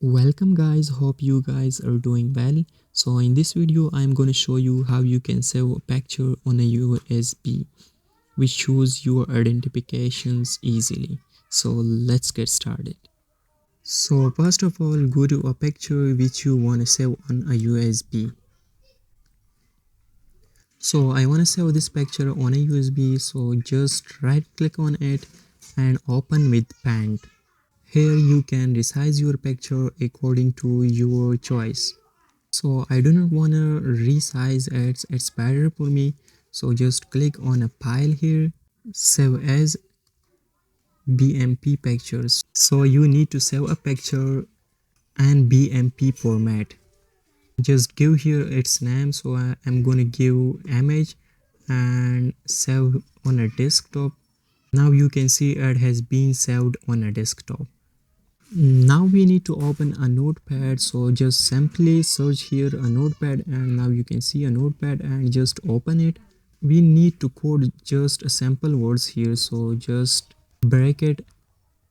Welcome guys, hope you guys are doing well. So in this video I'm going to show you how you can save a picture on a USB which shows your identifications easily. So let's get started. So first of all, go to a picture which you want to save on a USB. So I want to save this picture on a USB, so just right click on it and open with Paint. Here you can resize your picture according to your choice. So I do not want to resize it, it's better for me. So just click on a file here, save as BMP pictures. So you need to save a picture and BMP format. Just give here its name, so I'm gonna give image and save on a desktop. Now you can see it has been saved on a desktop. Now we need to open a notepad, so just simply search here a notepad, and now you can see a notepad and just open it. We need to code just a sample words here, so just break it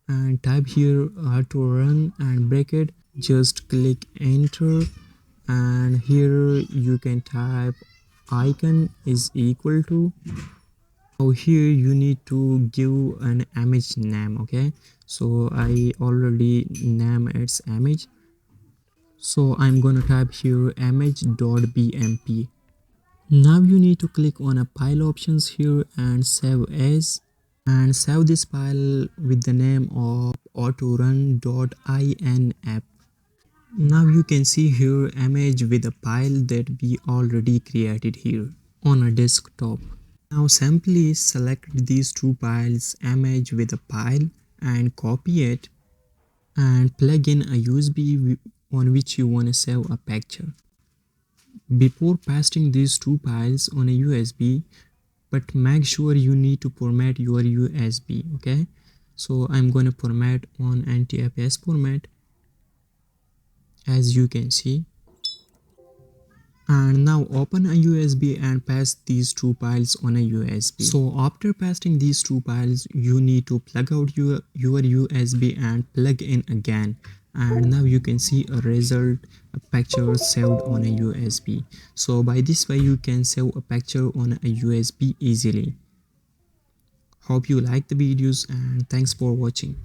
and type here how to run and break it. Just click enter, and here you can type icon is equal to. So here you need to give an image name. Okay, so I already name its image, so I'm gonna type here image.bmp. Now you need to click on a file options here and save as, and save this file with the name of autorun.inf. Now you can see here image with a file that we already created here on a desktop. Now simply select these two files, image with a file, and copy it and plug in a USB on which you want to save a picture. Before pasting these two files on a USB, but make sure you need to format your USB. Okay, so I'm going to format on NTFS format, as you can see. And now open a USB and paste these two files on a USB. So after pasting these two files, you need to plug out your USB and plug in again. And now you can see a result, a picture saved on a USB. So by this way you can save a picture on a USB easily. Hope you like the videos and thanks for watching.